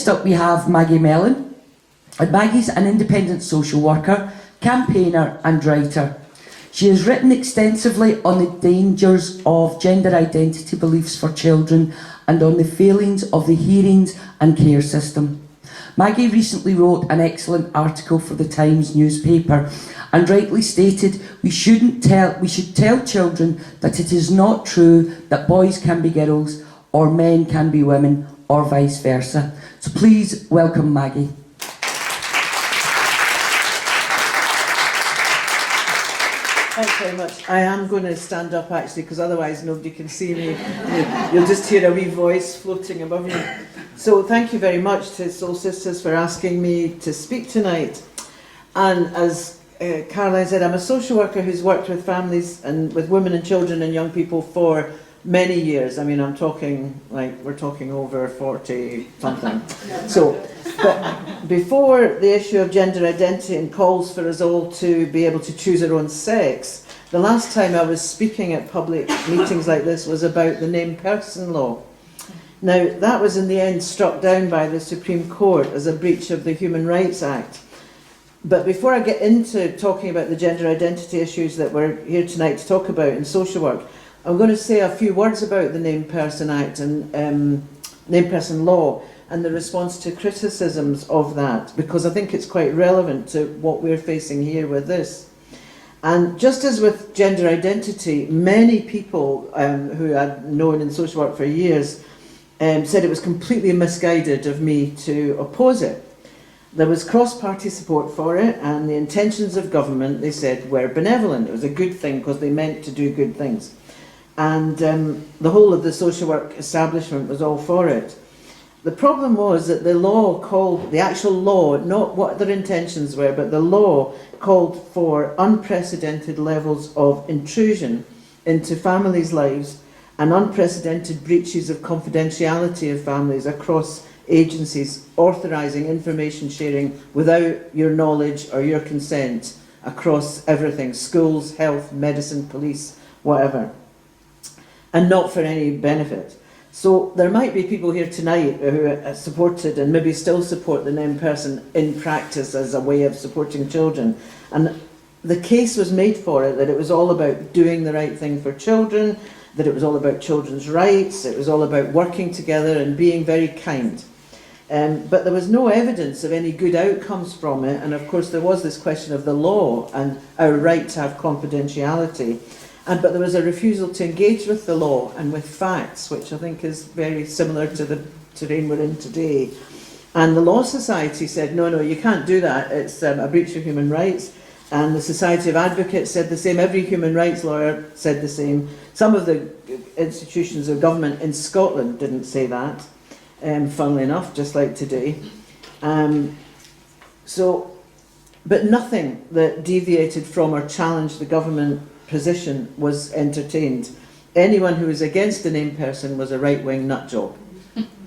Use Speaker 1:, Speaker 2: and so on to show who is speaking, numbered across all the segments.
Speaker 1: Next up we have Maggie Mellon. And Maggie's an independent social worker, campaigner and writer. She has written extensively on the dangers of gender identity beliefs for children and on the failings of the hearings and care system. Maggie recently wrote an excellent article for the Times newspaper and rightly stated we should tell children that it is not true that boys can be girls or men can be women or vice versa. So please welcome Maggie.
Speaker 2: Thanks very much. I am going to stand up actually because otherwise nobody can see me. You'll just hear a wee voice floating above me. So thank you very much to Soul Sisters for asking me to speak tonight. And as Caroline said, I'm a social worker who's worked with families and with women and children and young people for many years. I mean, we're talking over 40 something. So, but before the issue of gender identity and calls for us all to be able to choose our own sex, the last time I was speaking at public meetings like this was about the named person law. Now, that was in the end struck down by the Supreme Court as a breach of the Human Rights Act. But before I get into talking about the gender identity issues that we're here tonight to talk about in social work, I'm going to say a few words about the Named Person Act and Named Person Law and the response to criticisms of that, because I think it's quite relevant to what we're facing here with this. And just as with gender identity, many people who I'd known in social work for years said it was completely misguided of me to oppose it. There was cross-party support for it, and the intentions of government, they said, were benevolent. It was a good thing because they meant to do good things. And the whole of the social work establishment was all for it. The problem was that the law called, the actual law, not what their intentions were, but the law called for unprecedented levels of intrusion into families' lives and unprecedented breaches of confidentiality of families across agencies, authorising information sharing without your knowledge or your consent across everything, schools, health, medicine, police, whatever, and not for any benefit. So there might be people here tonight who supported and maybe still support the named person in practice as a way of supporting children. And the case was made for it that it was all about doing the right thing for children, that it was all about children's rights, it was all about working together and being very kind. But there was no evidence of any good outcomes from it, and of course there was this question of the law and our right to have confidentiality. But there was a refusal to engage with the law and with facts, which I think is very similar to the terrain we're in today. And the Law Society said, no, you can't do that, it's a breach of human rights. And the Society of Advocates said the same, every human rights lawyer said the same. Some of the institutions of government in Scotland didn't say that, funnily enough, just like today. But nothing that deviated from or challenged the government position was entertained. Anyone who was against the named person was a right-wing nutjob,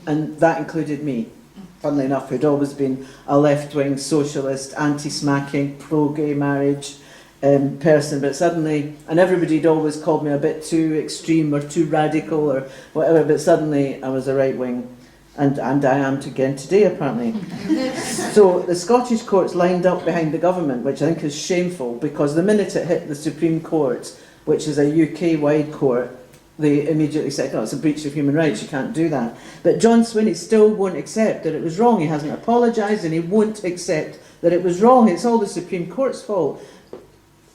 Speaker 2: and that included me, funnily enough, who'd always been a left-wing socialist, anti-smacking, pro-gay marriage person, but suddenly, and everybody'd always called me a bit too extreme or too radical or whatever, but suddenly I was a right-wing, and I am again today, apparently. So the Scottish courts lined up behind the government, which I think is shameful, because the minute it hit the Supreme Court, which is a UK-wide court, they immediately said, oh, it's a breach of human rights, you can't do that. But John Swinney still won't accept that it was wrong. He hasn't apologised, and he won't accept that it was wrong. It's all the Supreme Court's fault.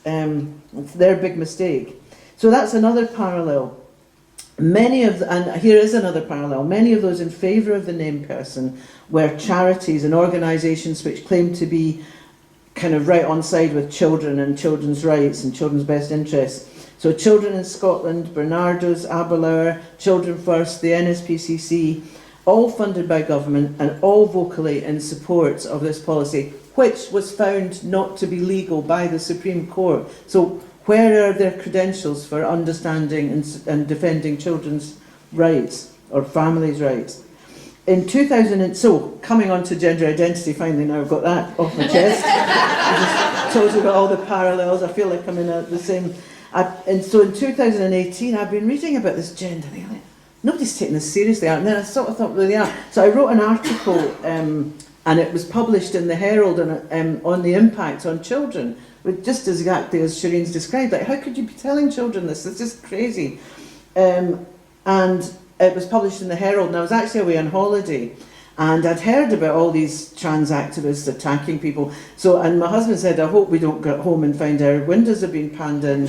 Speaker 2: It's their big mistake. So that's another parallel. And here is another parallel, many of those in favour of the named person were charities and organisations which claim to be kind of right on side with children and children's rights and children's best interests. So Children in Scotland, Bernardo's, Aberlour, Children First, the NSPCC, all funded by government and all vocally in support of this policy, which was found not to be legal by the Supreme Court. So where are their credentials for understanding and defending children's rights or families' rights? In 2000, so coming on to gender identity, finally now I've got that off my chest. I just told you about all the parallels. I feel like I'm in the same. And so in 2018, I've been reading about this gender. nobody's taking this seriously. And then I sort of thought, well, they are. So I wrote an article, and it was published in the Herald on the impact on children, with just exactly as Shireen's described. Like, how could you be telling children this? It's just crazy. And it was published in the Herald, and I was actually away on holiday. And I'd heard about all these trans activists attacking people. So, and my husband said, I hope we don't get home and find our windows have been panned in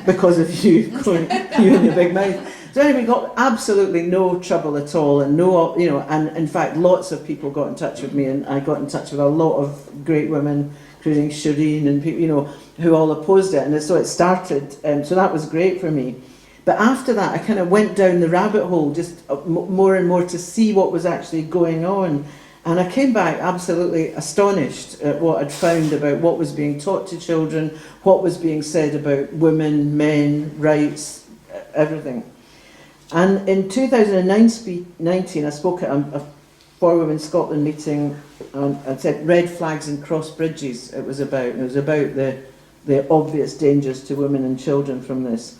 Speaker 2: because of you, you and your big mouth. So anyway, we got absolutely no trouble at all, and no, you know, and in fact, lots of people got in touch with me, and I got in touch with a lot of great women, including Shireen and people, you know, who all opposed it. And so it started, so that was great for me. But after that, I kind of went down the rabbit hole, just more and more to see what was actually going on. And I came back absolutely astonished at what I'd found about what was being taught to children, what was being said about women, men, rights, everything. And in 2019, I spoke at a For Women Scotland meeting, and I said red flags and cross bridges it was about. And it was about the obvious dangers to women and children from this.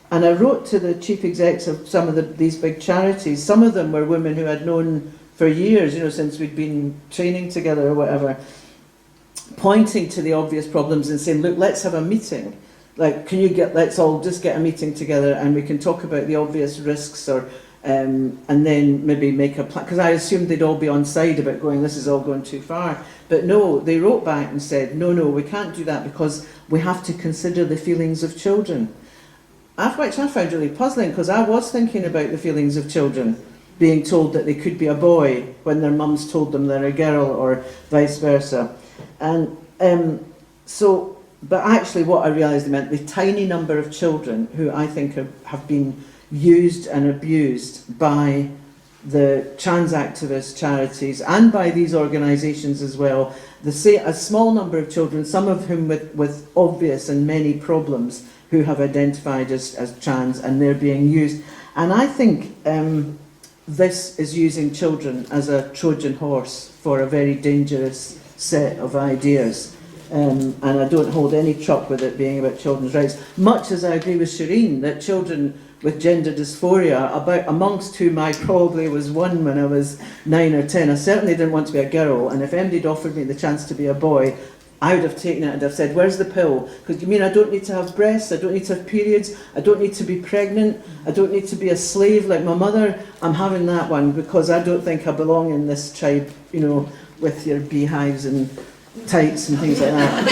Speaker 2: And I wrote to the chief execs of some of these big charities. Some of them were women who I'd known for years, you know, since we'd been training together or whatever, pointing to the obvious problems and saying, look, let's have a meeting. Like, let's all just get a meeting together and we can talk about the obvious risks, or and then maybe make a plan. Because I assumed they'd all be on side about going, this is all going too far. But no, they wrote back and said, no, we can't do that because we have to consider the feelings of children. Which I found really puzzling, because I was thinking about the feelings of children being told that they could be a boy when their mums told them they're a girl, or vice versa. And but actually what I realised it meant, the tiny number of children who I think have been used and abused by the trans activist charities and by these organisations as well, a small number of children, some of whom with obvious and many problems, who have identified as trans, and they're being used. And I think this is using children as a Trojan horse for a very dangerous set of ideas. And I don't hold any truck with it being about children's rights, much as I agree with Shireen that children with gender dysphoria, amongst whom I probably was one when I was 9 or 10, I certainly didn't want to be a girl, and if anybody had offered me the chance to be a boy, I would have taken it and have said, where's the pill? Because you mean I don't need to have breasts, I don't need to have periods, I don't need to be pregnant, I don't need to be a slave like my mother. I'm having that one because I don't think I belong in this tribe, you know, with your beehives and tights and things like that.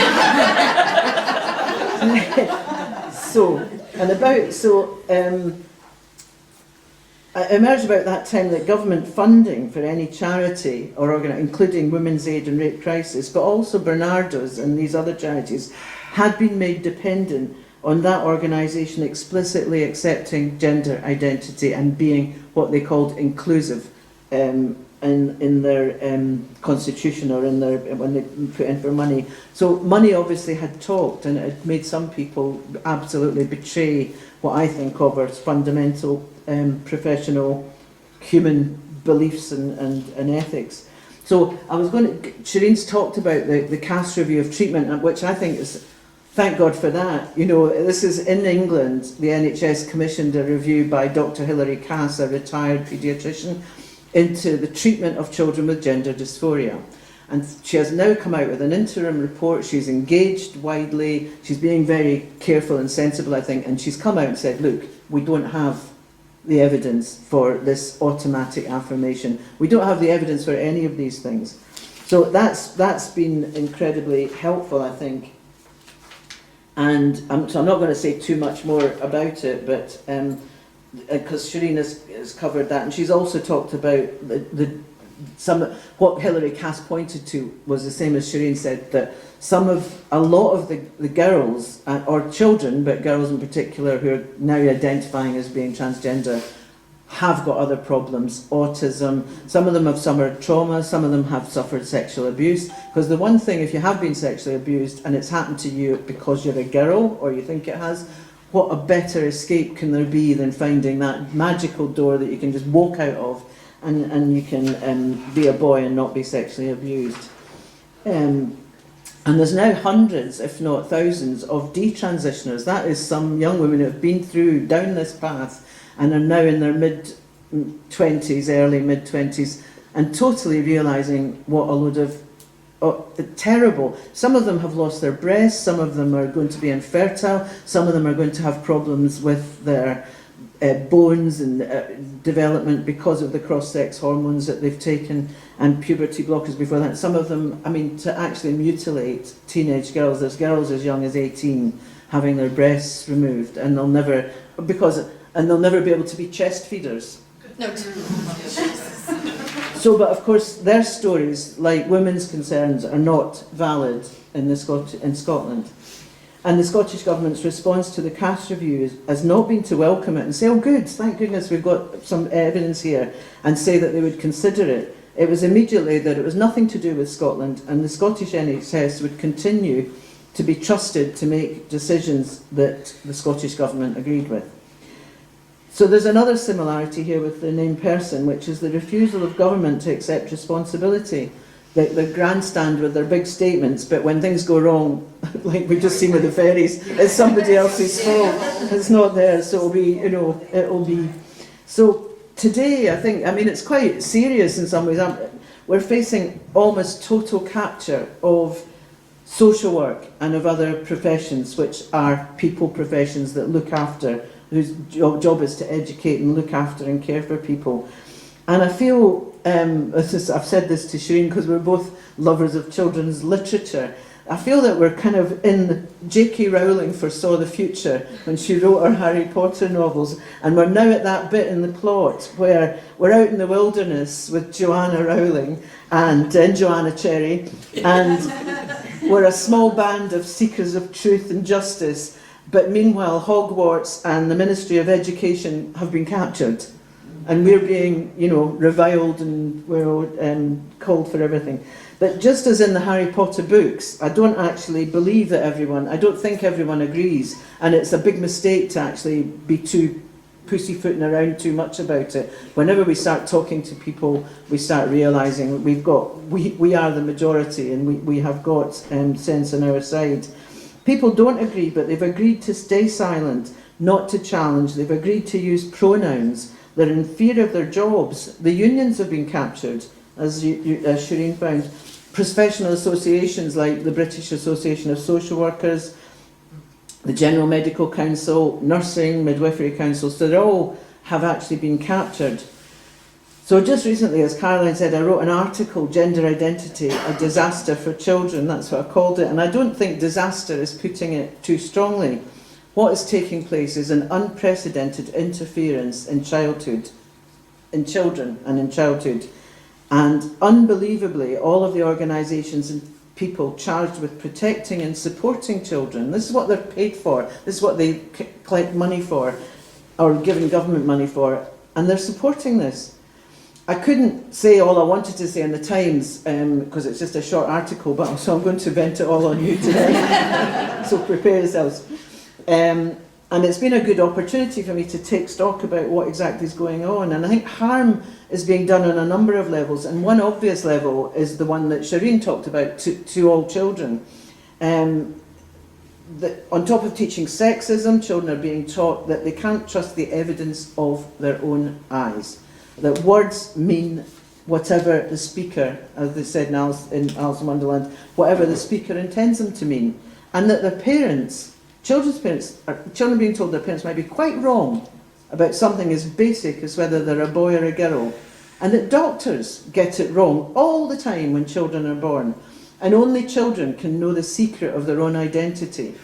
Speaker 2: It emerged about that time that government funding for any charity, or including Women's Aid and Rape Crisis, but also Bernardo's and these other charities, had been made dependent on that organisation explicitly accepting gender identity and being what they called inclusive in their constitution, or when they put in for money. So money obviously had talked, and it had made some people absolutely betray what I think of as fundamental professional human beliefs and ethics. So Shireen's talked about the Cass review of treatment, which I think is, thank God for that. You know, this is in England, the NHS commissioned a review by Dr. Hilary Cass, a retired paediatrician, into the treatment of children with gender dysphoria. And she has now come out with an interim report. She's engaged widely, she's being very careful and sensible, I think, and she's come out and said, look, we don't have the evidence for this automatic affirmation. We don't have the evidence for any of these things. So that's been incredibly helpful, I think. And so I'm not going to say too much more about it, but because Shireen has covered that, and she's also talked about what Hilary Cass pointed to was the same as Shireen said, that a lot of the girls, or children, but girls in particular who are now identifying as being transgender, have got other problems, autism, some of them have suffered trauma, some of them have suffered sexual abuse. Because the one thing, if you have been sexually abused and it's happened to you because you're a girl, or you think it has, what a better escape can there be than finding that magical door that you can just walk out of, and you can be a boy and not be sexually abused. And there's now hundreds, if not thousands, of detransitioners. That is some young women who have been down this path and are now in their 20s, early mid-20s, and totally realising what a load of terrible. Some of them have lost their breasts, some of them are going to be infertile, some of them are going to have problems with their bones and development because of the cross-sex hormones that they've taken and puberty blockers before that. Some of them, I mean, to actually mutilate teenage girls, there's girls as young as 18 having their breasts removed, and they'll never be able to be chest feeders.
Speaker 3: No.
Speaker 2: So, but of course, their stories, like women's concerns, are not valid in Scotland. And the Scottish Government's response to the Cass review has not been to welcome it and say, oh good, thank goodness we've got some evidence here, and say that they would consider it. It was immediately that it was nothing to do with Scotland, and the Scottish NHS would continue to be trusted to make decisions that the Scottish Government agreed with. So there's another similarity here with the named person, which is the refusal of government to accept responsibility. They grandstand with their big statements, but when things go wrong, like we've just seen with the ferries, it's somebody else's fault. It's not theirs, so it'll be. So today, I think, I mean, it's quite serious in some ways. We're facing almost total capture of social work and of other professions, which are people professions that look after, whose job is to educate and look after and care for people. And I feel, I've said this to Shireen because we're both lovers of children's literature, I feel that we're kind of in, J.K. Rowling foresaw the future when she wrote her Harry Potter novels, and we're now at that bit in the plot where we're out in the wilderness with Joanna Rowling and Joanna Cherry, and we're a small band of seekers of truth and justice, but meanwhile Hogwarts and the Ministry of Education have been captured. And we're being, reviled and we're called for everything. But just as in the Harry Potter books, I don't think everyone agrees. And it's a big mistake to actually be too pussyfooting around too much about it. Whenever we start talking to people, we start realising we are the majority, and we have got sense on our side. People don't agree, but they've agreed to stay silent, not to challenge. They've agreed to use pronouns. They're in fear of their jobs. The unions have been captured, as Shireen found. Professional associations like the British Association of Social Workers, the General Medical Council, Nursing, Midwifery Council, so they all have actually been captured. So just recently, as Caroline said, I wrote an article, Gender Identity, a Disaster for Children, that's what I called it, and I don't think disaster is putting it too strongly. What is taking place is an unprecedented interference in children and in childhood. And unbelievably, all of the organisations and people charged with protecting and supporting children, this is what they're paid for, this is what they collect money for, or given government money for, and they're supporting this. I couldn't say all I wanted to say in the Times, because it's just a short article, so I'm going to vent it all on you today. So prepare yourselves. And it's been a good opportunity for me to take stock about what exactly is going on. And I think harm is being done on a number of levels. And one obvious level is the one that Shireen talked about, to all children. On top of teaching sexism, children are being taught that they can't trust the evidence of their own eyes. That words mean whatever the speaker, as they said in Alice in Wonderland, whatever the speaker intends them to mean. And that their parents, children being told their parents might be quite wrong about something as basic as whether they're a boy or a girl, and that doctors get it wrong all the time when children are born, and only children can know the secret of their own identity.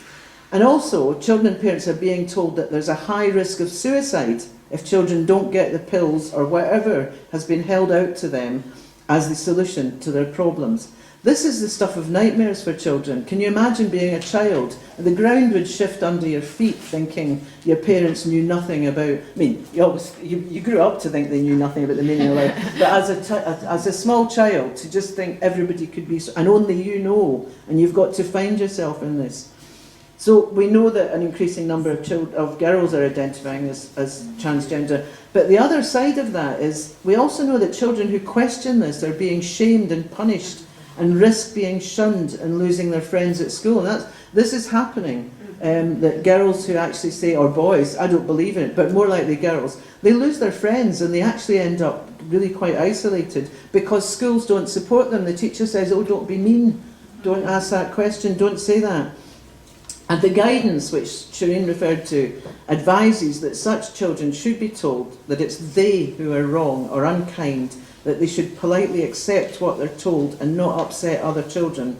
Speaker 2: And also, children and parents are being told that there's a high risk of suicide if children don't get the pills or whatever has been held out to them as the solution to their problems. This is the stuff of nightmares for children. Can you imagine being a child? The ground would shift under your feet thinking your parents knew nothing about... I mean, you grew up to think they knew nothing about the meaning of life, but as a small child, to just think everybody could be... And only you know, and you've got to find yourself in this. So we know that an increasing number of girls are identifying as transgender, but the other side of that is we also know that children who question this are being shamed and punished and risk being shunned and losing their friends at school. And this is happening. that girls who actually say, or boys, I don't believe in it, but more likely girls, they lose their friends and they actually end up really quite isolated because schools don't support them. The teacher says, oh, don't be mean, don't ask that question, don't say that. And the guidance, which Shireen referred to, advises that such children should be told that it's they who are wrong or unkind, that they should politely accept what they're told and not upset other children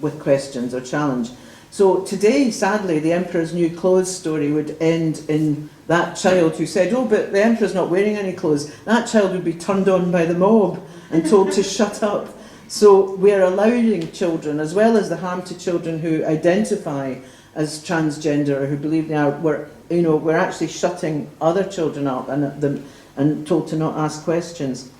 Speaker 2: with questions or challenge. So today, sadly, the Emperor's New Clothes story would end in that child who said, oh, but the Emperor's not wearing any clothes. That child would be turned on by the mob and told to shut up. So we're allowing children, as well as the harm to children who identify as transgender or who believe they are, we're actually shutting other children up and told to not ask questions.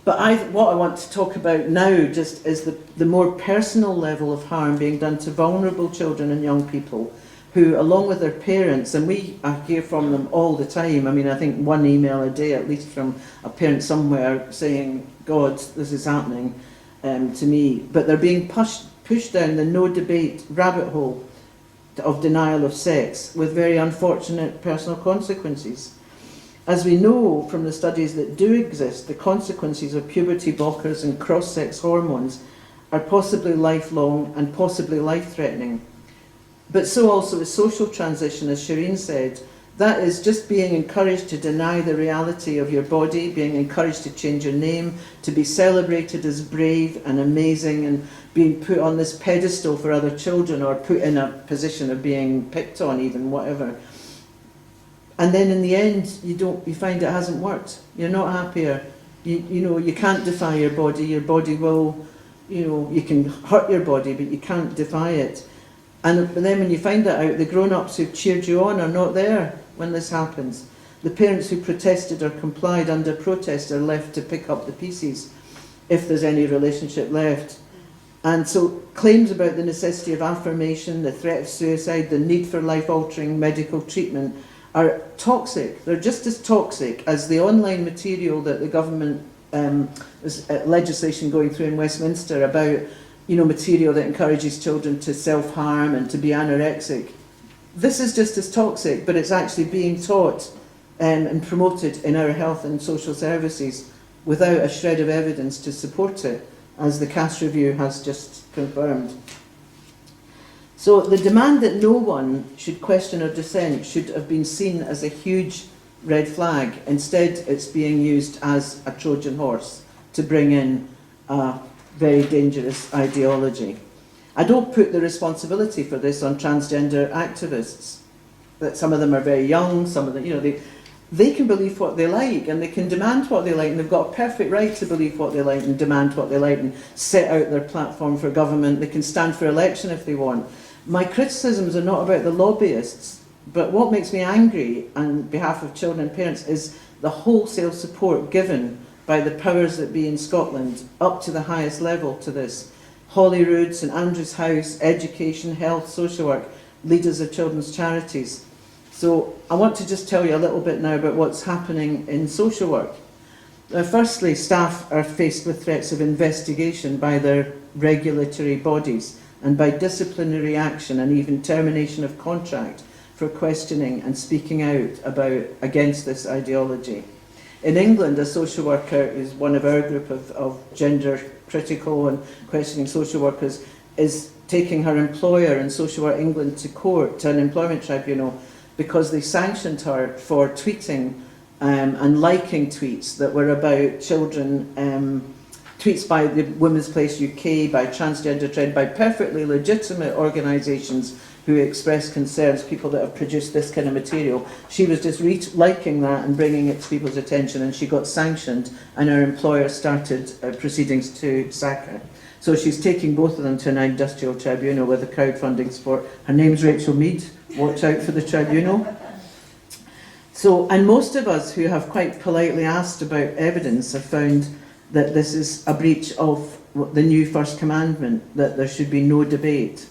Speaker 2: But what I want to talk about now just is the more personal level of harm being done to vulnerable children and young people who, along with their parents, and I hear from them all the time. I mean, I think one email a day, at least from a parent somewhere saying, God, this is happening to me. But they're being pushed down the no debate rabbit hole of denial of sex with very unfortunate personal consequences. As we know from the studies that do exist, the consequences of puberty blockers and cross-sex hormones are possibly lifelong and possibly life-threatening. But so also is social transition, as Shireen said. That is just being encouraged to deny the reality of your body, being encouraged to change your name, to be celebrated as brave and amazing, and being put on this pedestal for other children or put in a position of being picked on, even, whatever. And then in the end, you find it hasn't worked. You're not happier. You can't defy your body. Your body will, you can hurt your body, but you can't defy it. And then when you find that out, the grown-ups who cheered you on are not there when this happens. The parents who protested or complied under protest are left to pick up the pieces, if there's any relationship left. And so claims about the necessity of affirmation, the threat of suicide, the need for life-altering medical treatment are toxic. They're just as toxic as the online material that the government, there's legislation going through in Westminster about, material that encourages children to self-harm and to be anorexic. This is just as toxic, but it's actually being taught and promoted in our health and social services without a shred of evidence to support it, as the Cass Review has just confirmed. So the demand that no one should question or dissent should have been seen as a huge red flag. Instead, it's being used as a Trojan horse to bring in a very dangerous ideology. I don't put the responsibility for this on transgender activists. That some of them are very young, some of them, they can believe what they like and they can demand what they like, and they've got a perfect right to believe what they like and demand what they like and set out their platform for government. They can stand for election if they want. My criticisms are not about the lobbyists, but what makes me angry on behalf of children and parents is the wholesale support given by the powers that be in Scotland up to the highest level to this. Holyrood, St Andrew's House, education, health, social work, leaders of children's charities. So I want to just tell you a little bit now about what's happening in social work. Firstly, staff are faced with threats of investigation by their regulatory bodies and by disciplinary action and even termination of contract for questioning and speaking out against this ideology. In England, a social worker is one of our group of gender critical and questioning social workers is taking her employer in Social Work England to court, to an employment tribunal, because they sanctioned her for tweeting and liking tweets that were about children, tweets by the Women's Place UK, by Transgender Trend, by perfectly legitimate organisations who express concerns, people that have produced this kind of material. She was just liking that and bringing it to people's attention, and she got sanctioned, and her employer started proceedings to sack her. So she's taking both of them to an industrial tribunal with a crowdfunding support. Her name's Rachel Mead. Watch out for the tribunal. So, and most of us who have quite politely asked about evidence have found that this is a breach of the new First Commandment, that there should be no debate.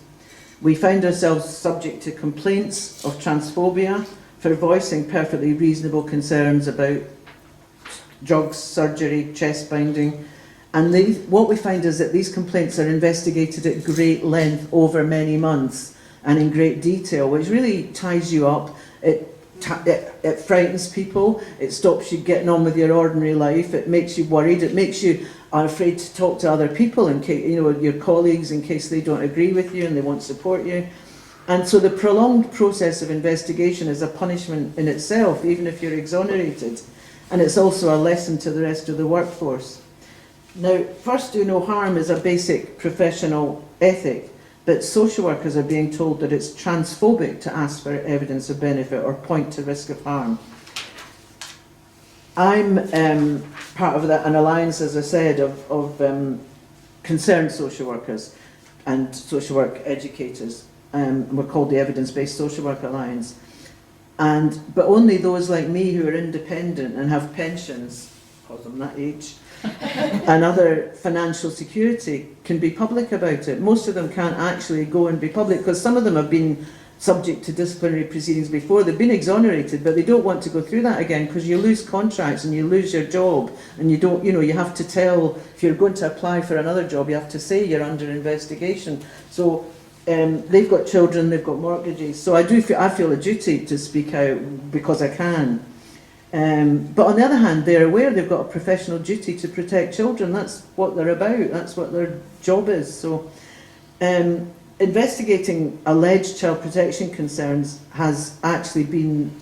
Speaker 2: We find ourselves subject to complaints of transphobia for voicing perfectly reasonable concerns about drugs, surgery, chest binding. And what we find is that these complaints are investigated at great length over many months. and in great detail, which really ties you up. It frightens people. It stops you getting on with your ordinary life. It makes you worried. It makes you afraid to talk to other people, in case, your colleagues, in case they don't agree with you and they won't support you. And so the prolonged process of investigation is a punishment in itself, even if you're exonerated. And it's also a lesson to the rest of the workforce. Now, first do no harm is a basic professional ethic, but social workers are being told that it's transphobic to ask for evidence of benefit or point to risk of harm. I'm part of an alliance, as I said, of concerned social workers and social work educators. We're called the Evidence-Based Social Work Alliance. But only those like me who are independent and have pensions, because I'm that age, and other financial security can be public about it. Most of them can't actually go and be public because some of them have been subject to disciplinary proceedings before. They've been exonerated, but they don't want to go through that again because you lose contracts and you lose your job, and you don't, you have to tell, if you're going to apply for another job, you have to say you're under investigation. So they've got children, they've got mortgages. So I feel a duty to speak out because I can. But on the other hand, they're aware they've got a professional duty to protect children. That's what they're about. That's what their job is. So investigating alleged child protection concerns has actually been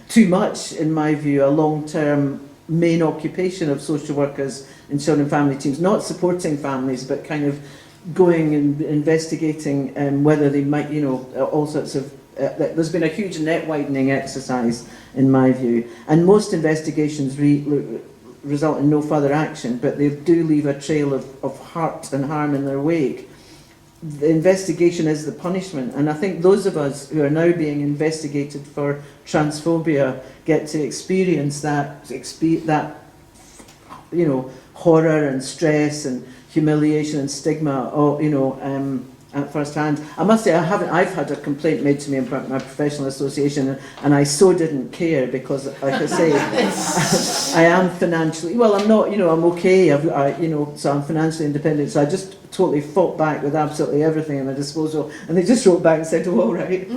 Speaker 2: too much, in my view, a long-term main occupation of social workers in children and family teams, not supporting families, but kind of going and investigating whether they might, all sorts of... there's been a huge net widening exercise, in my view, and most investigations result in no further action, but they do leave a trail of hurt and harm in their wake. The investigation is the punishment, and I think those of us who are now being investigated for transphobia get to experience that horror and stress and humiliation and stigma, at first hand. I must say, I've had a complaint made to me in my professional association, and I so didn't care because, like I say, I am financially, well, I'm not, I'm okay, so I'm financially independent, so I just totally fought back with absolutely everything at my disposal, and they just wrote back and said, oh, all right.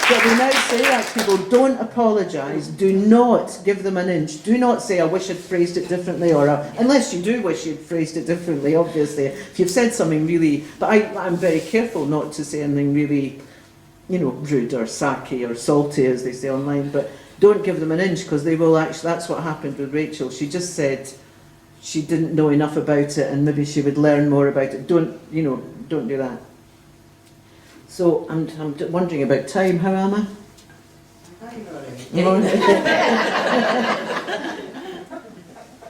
Speaker 2: But we now say that to people, don't apologise, do not give them an inch, do not say, I wish I'd phrased it differently, or unless you do wish you'd phrased it differently, obviously. If you've said something really, but I'm very careful not to say anything really, rude or sacky or salty, as they say online, but don't give them an inch, because they will actually, that's what happened with Rachel. She just said she didn't know enough about it, and maybe she would learn more about it. Don't do that. So I'm wondering about time. How am I?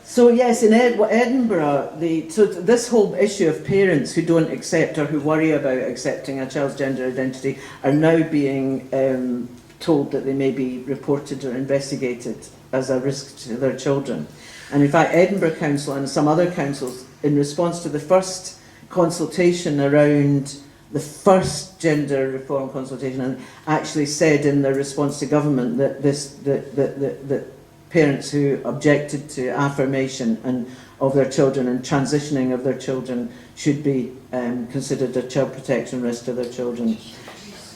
Speaker 2: So yes, in Edinburgh, this whole issue of parents who don't accept or who worry about accepting a child's gender identity are now being told that they may be reported or investigated as a risk to their children. And in fact, Edinburgh Council and some other councils, in response to the first consultation around the first gender reform consultation, and actually said in their response to government that that parents who objected to affirmation of their children and transitioning of their children should be considered a child protection risk to their children.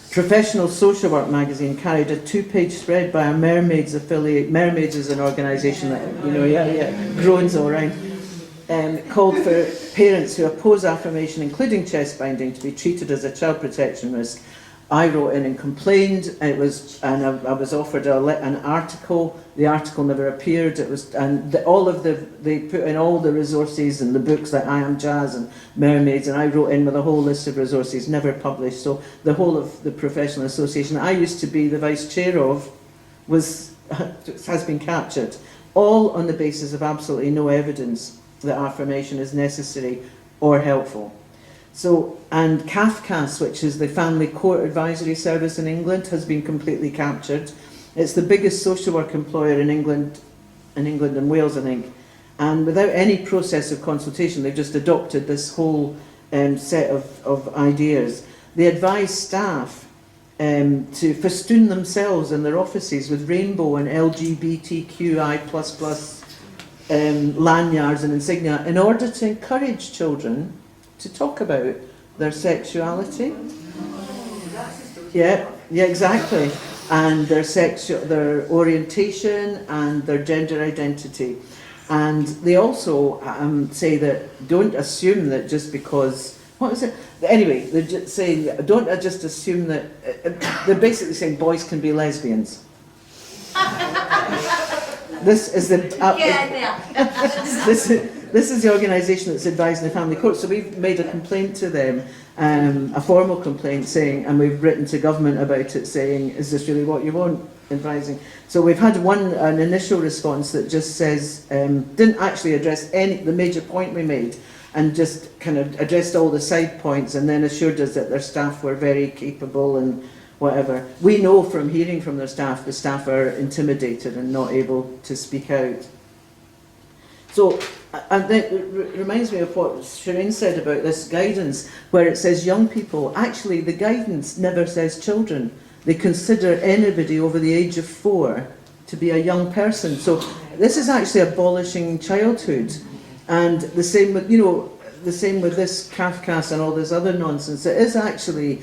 Speaker 2: Professional Social Work magazine carried a 2-page spread by a Mermaids affiliate. Mermaids is an organisation that groans all around. Called for parents who oppose affirmation, including chest binding, to be treated as a child protection risk. I wrote in and complained. I was offered an article. The article never appeared. They put in all the resources and the books like I Am Jazz and Mermaids, and I wrote in with a whole list of resources, never published. So the whole of the professional association I used to be the vice chair of has been captured, all on the basis of absolutely no evidence that affirmation is necessary or helpful. So, and CAFCAS, which is the Family Court Advisory Service in England, has been completely captured. It's the biggest social work employer in England and Wales, I think. And without any process of consultation, they've just adopted this whole set of ideas. They advise staff to festoon themselves in their offices with rainbow and LGBTQI++ lanyards and insignia in order to encourage children to talk about their sexuality. Yeah, exactly. And their orientation and their gender identity. And they also say that don't assume that just because, what is it? Anyway, they're just saying, don't just assume that, they're basically saying boys can be lesbians. This is the this is the organisation that's advising the family court. So we've made a complaint to them, a formal complaint saying, and we've written to government about it saying, is this really what you want, advising? So we've had an initial response that just says, didn't actually address the major point we made, and just kind of addressed all the side points, and then assured us that their staff were very capable and whatever. We know from hearing from their staff, the staff are intimidated and not able to speak out. So, and that reminds me of what Shireen said about this guidance, where it says young people. Actually, the guidance never says children. They consider anybody over the age of 4 to be a young person. So this is actually abolishing childhood. And the same with, the same with this Kafkas and all this other nonsense. It is actually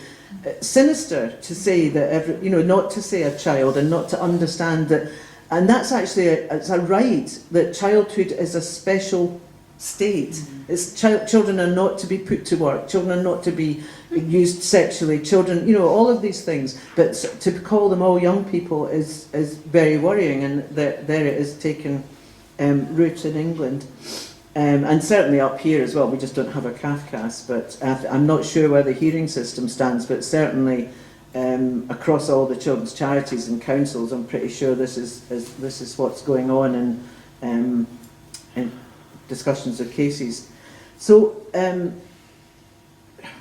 Speaker 2: sinister to say that not to say a child and not to understand that, and that's actually it's a right, that childhood is a special state. It's children are not to be put to work, children are not to be used sexually, children, all of these things. But to call them all young people is very worrying, and there it is taken root in England. And certainly up here as well, we just don't have a Kafkas, but I'm not sure where the hearing system stands, but certainly across all the children's charities and councils, I'm pretty sure this is what's going on in discussions of cases. So,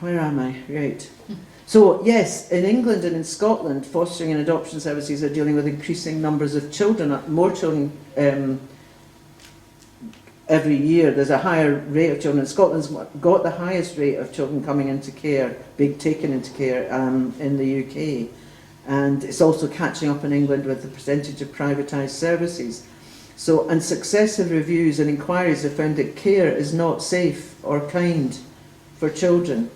Speaker 2: where am I? Right. So yes, in England and in Scotland, fostering and adoption services are dealing with increasing numbers of children, more children every year. There's a higher rate of children. Scotland's got the highest rate of children coming into care, being taken into care in the UK. And it's also catching up in England with the percentage of privatised services. So, and successive reviews and inquiries have found that care is not safe or kind for children.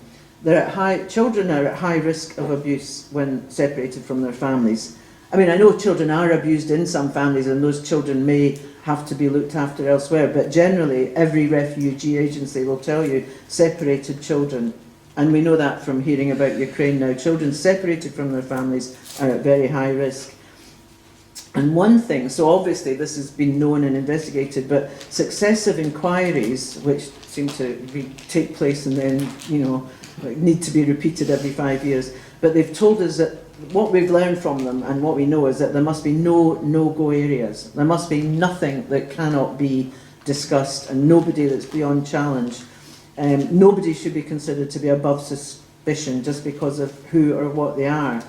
Speaker 2: Children are at high risk of abuse when separated from their families. I mean, I know children are abused in some families and those children may have to be looked after elsewhere, but generally every refugee agency will tell you separated children, and we know that from hearing about Ukraine now, children separated from their families are at very high risk. And one thing, so obviously this has been known and investigated, but successive inquiries, which seem to take place and then, need to be repeated every 5 years, but they've told us that what we've learned from them and what we know is that there must be no no-go areas. There must be nothing that cannot be discussed and nobody that's beyond challenge. Nobody should be considered to be above suspicion just because of who or what they are.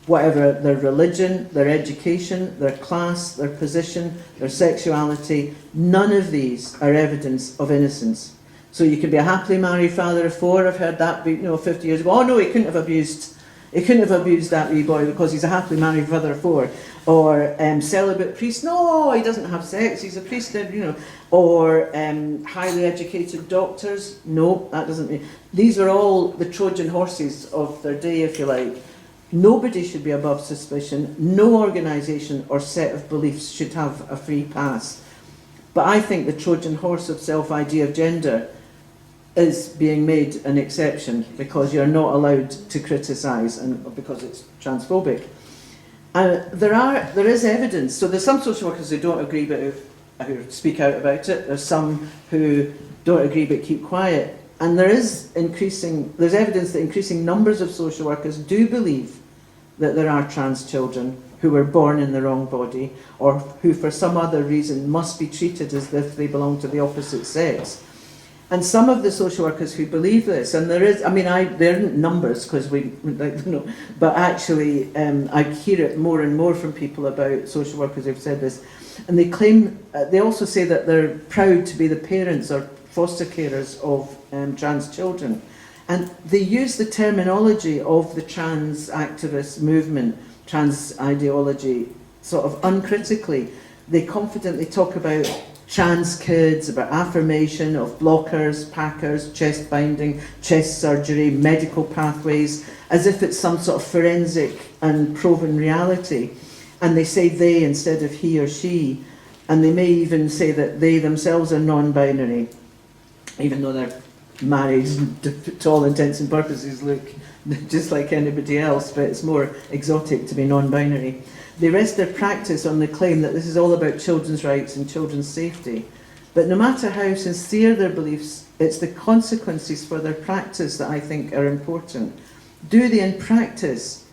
Speaker 2: Whatever their religion, their education, their class, their position, their sexuality, none of these are evidence of innocence. So you can be a happily married father of 4, I've heard that 50 years ago, oh no, he couldn't have abused that wee boy because he's a happily married father of 4. Or celibate priest, no, he doesn't have sex, he's a priest, Or highly educated doctors, no, that doesn't mean. These are all the Trojan horses of their day, if you like. Nobody should be above suspicion. No organisation or set of beliefs should have a free pass. But I think the Trojan horse of self-ID of gender is being made an exception because you're not allowed to criticise and because it's transphobic. There is evidence. So there's some social workers who don't agree but who speak out about it. There's some who don't agree but keep quiet. And there's evidence that increasing numbers of social workers do believe that there are trans children who were born in the wrong body or who for some other reason must be treated as if they belong to the opposite sex. And some of the social workers who believe this, and there aren't numbers because but actually I hear it more and more from people about social workers who've said this, and they claim, they also say that they're proud to be the parents or foster carers of trans children. And they use the terminology of the trans activist movement, trans ideology, sort of uncritically. They confidently talk about trans kids, about affirmation of blockers, packers, chest binding, chest surgery, medical pathways, as if it's some sort of forensic and proven reality. And they say they instead of he or she, and they may even say that they themselves are non-binary, even though they're married to all intents and purposes look just like anybody else, but it's more exotic to be non-binary. They rest their practice on the claim that this is all about children's rights and children's safety. But no matter how sincere their beliefs, it's the consequences for their practice that I think are important. Do they in practice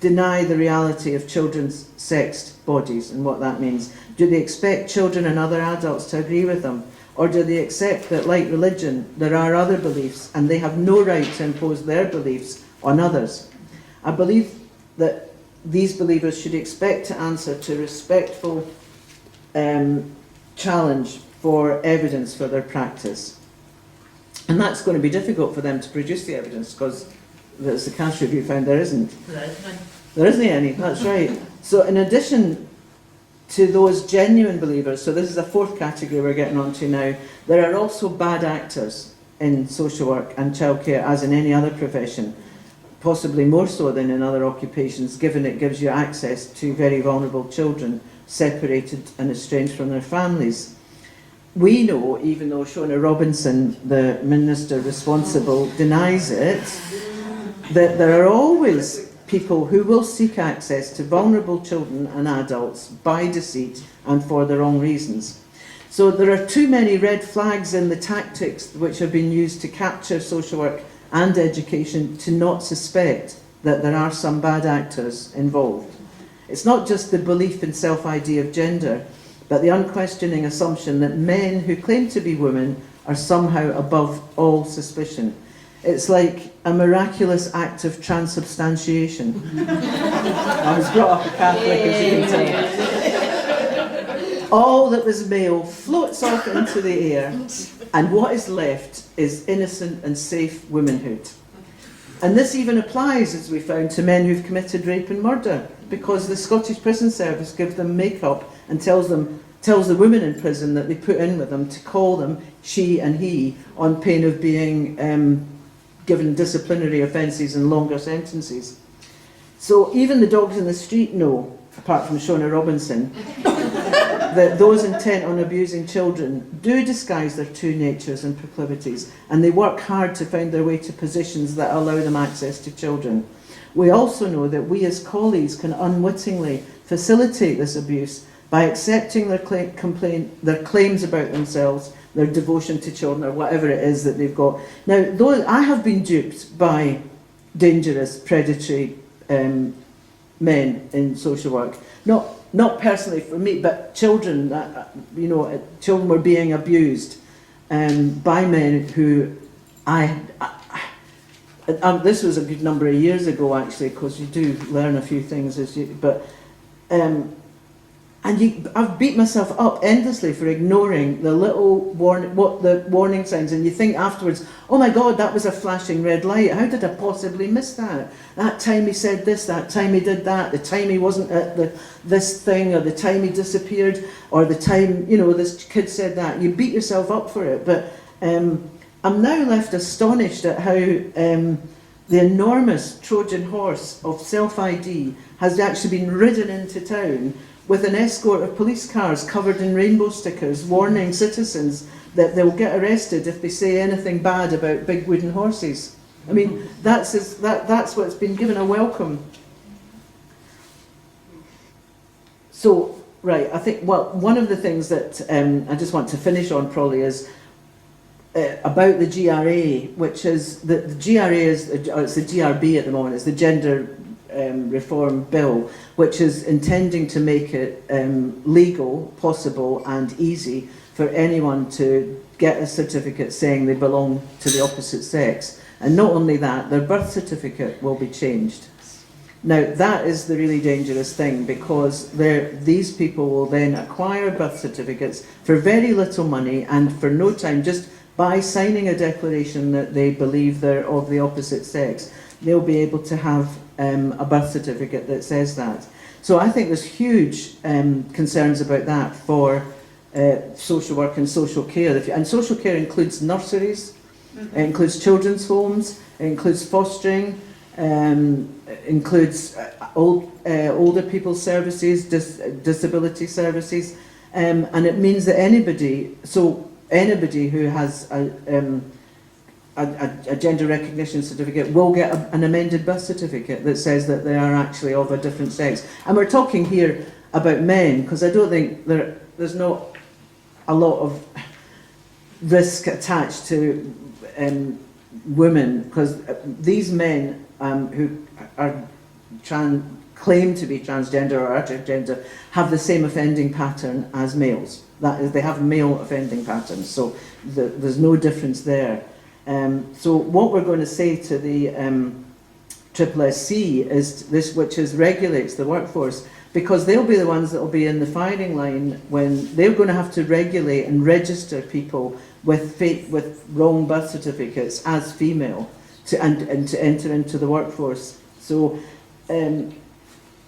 Speaker 2: deny the reality of children's sexed bodies and what that means? Do they expect children and other adults to agree with them? Or do they accept that, like religion, there are other beliefs and they have no right to impose their beliefs on others? I believe that these believers should expect to answer to respectful challenge for evidence for their practice. And that's going to be difficult for them to produce the evidence, because as the Cash Review found, there isn't. There isn't any, that's right. So in addition to those genuine believers, so this is a fourth category we're getting onto now, there are also bad actors in social work and childcare, as in any other profession, possibly more so than in other occupations, given it gives you access to very vulnerable children, separated and estranged from their families. We know, even though Shona Robinson, the minister responsible, denies it, that there are always people who will seek access to vulnerable children and adults by deceit and for the wrong reasons. So there are too many red flags in the tactics which have been used to capture social work and education to not suspect that there are some bad actors involved. It's not just the belief in self-ID of gender, but the unquestioning assumption that men who claim to be women are somehow above all suspicion. It's like a miraculous act of transubstantiation. I was brought up a Catholic, as you can tell. All that was male floats off into the air, and what is left is innocent and safe womanhood. And this even applies, as we found, to men who've committed rape and murder, because the Scottish Prison Service gives them make-up and tells the women in prison that they put in with them to call them she and he on pain of being given disciplinary offences and longer sentences. So even the dogs in the street know, apart from Shona Robinson, that those intent on abusing children do disguise their true natures and proclivities, and they work hard to find their way to positions that allow them access to children. We also know that we as colleagues can unwittingly facilitate this abuse by accepting their claims about themselves, their devotion to children, or whatever it is that they've got. Now, though I have been duped by dangerous, predatory men in social work, not personally for me, but children, children were being abused by men who this was a good number of years ago, actually, because you do learn a few things I've beat myself up endlessly for ignoring the little warning signs, and you think afterwards, oh my God, that was a flashing red light. How did I possibly miss that? That time he said this, that time he did that, the time he wasn't at this thing, or the time he disappeared, or the time, this kid said that. You beat yourself up for it, but I'm now left astonished at how the enormous Trojan horse of self-ID has actually been ridden into town with an escort of police cars covered in rainbow stickers warning citizens that they'll get arrested if they say anything bad about big wooden horses. I mean, that's what's been given a welcome. So, right, I think, one of the things that I just want to finish on probably is about the GRA, which is, the GRA it's the GRB at the moment, it's the Gender Reform Bill, which is intending to make it legal, possible and easy for anyone to get a certificate saying they belong to the opposite sex. And not only that, their birth certificate will be changed. Now that is the really dangerous thing, because these people will then acquire birth certificates for very little money and for no time, just by signing a declaration that they believe they're of the opposite sex. They'll be able to have a birth certificate that says that. So I think there's huge concerns about that for social work and social care. And social care includes nurseries, it includes children's homes, it includes fostering, includes older people's services, disability services, and it means that anybody who has a gender recognition certificate will get an amended birth certificate that says that they are actually of a different sex. And we're talking here about men, because I don't think there's not a lot of risk attached to women, because these men who are claim to be transgender or are transgender have the same offending pattern as males. That is, they have male offending patterns, so there's no difference there. So what we're going to say to the SSC is this, which regulates the workforce, because they'll be the ones that will be in the firing line when they're going to have to regulate and register people with wrong birth certificates as female and to enter into the workforce. So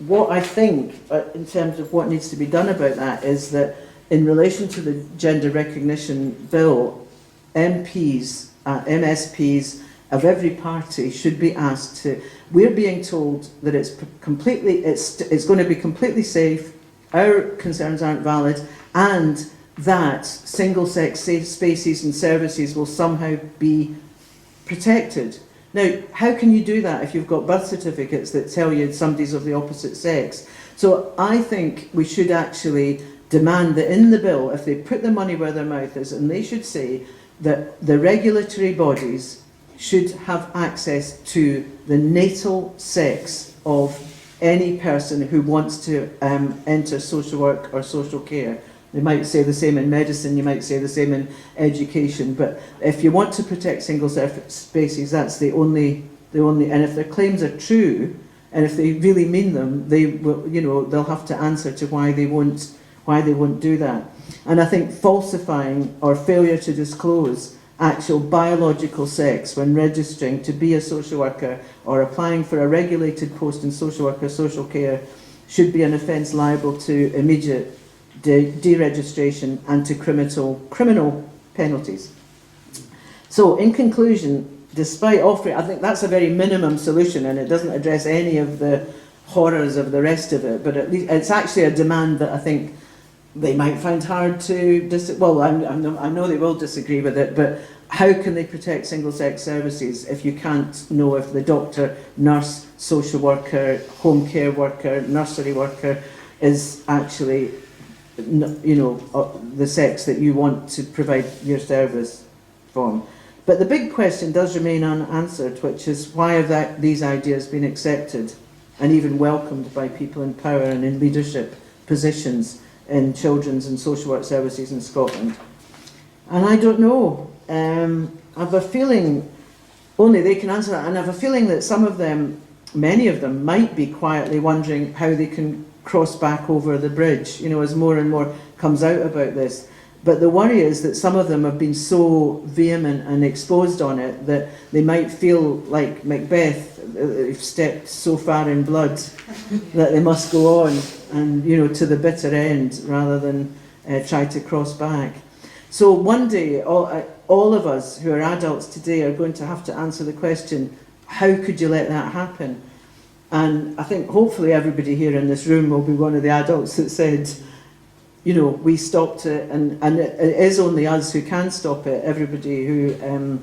Speaker 2: what I think, in terms of what needs to be done about that, is that in relation to the gender recognition bill, MPs, MSPs of every party should be asked to. We're being told that it's going to be completely safe, our concerns aren't valid, and that single-sex safe spaces and services will somehow be protected. Now, how can you do that if you've got birth certificates that tell you somebody's of the opposite sex? So I think we should actually demand that in the bill, if they put the money where their mouth is, and they should say that the regulatory bodies should have access to the natal sex of any person who wants to enter social work or social care. They might say the same in medicine, you might say the same in education, but if you want to protect single spaces, that's the only, and if their claims are true, and if they really mean them, they will, they'll have to answer to why they won't do that. And I think falsifying or failure to disclose actual biological sex when registering to be a social worker or applying for a regulated post in social work or social care should be an offence liable to immediate deregistration and to criminal penalties. So in conclusion, despite offering, I think that's a very minimum solution and it doesn't address any of the horrors of the rest of it, but at least it's actually a demand that I think they might find hard to I know they will disagree with it, but how can they protect single-sex services if you can't know if the doctor, nurse, social worker, home care worker, nursery worker is actually, the sex that you want to provide your service from? But the big question does remain unanswered, which is why have these ideas been accepted and even welcomed by people in power and in leadership positions in children's and social work services in Scotland? And I don't know. I have a feeling only they can answer that, and I have a feeling that some of them, many of them, might be quietly wondering how they can cross back over the bridge, as more and more comes out about this. But the worry is that some of them have been so vehement and exposed on it that they might feel like Macbeth, they've stepped so far in blood that they must go on and, to the bitter end rather than try to cross back. So one day, all of us who are adults today are going to have to answer the question, how could you let that happen? And I think hopefully everybody here in this room will be one of the adults that said, we stopped it, and it is only us who can stop it. Everybody who,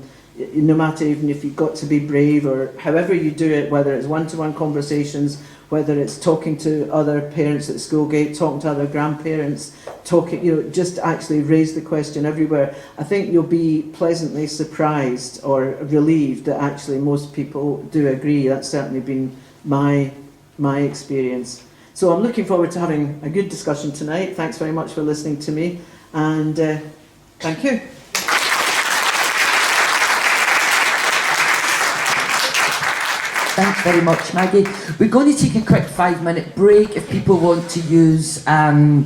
Speaker 2: no matter even if you've got to be brave or however you do it, whether it's one-to-one conversations, whether it's talking to other parents at school gate, talking to other grandparents, just actually raise the question everywhere. I think you'll be pleasantly surprised or relieved that actually most people do agree. That's certainly been my experience. So I'm looking forward to having a good discussion tonight. Thanks very much for listening to me, and thank you.
Speaker 1: Thanks very much, Maggie. We're going to take a quick 5-minute break if people want to use the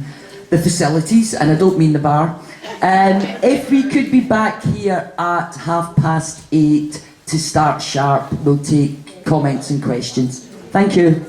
Speaker 1: facilities, and I don't mean the bar. If we could be back here at 8:30 to start sharp, we'll take comments and questions. Thank you.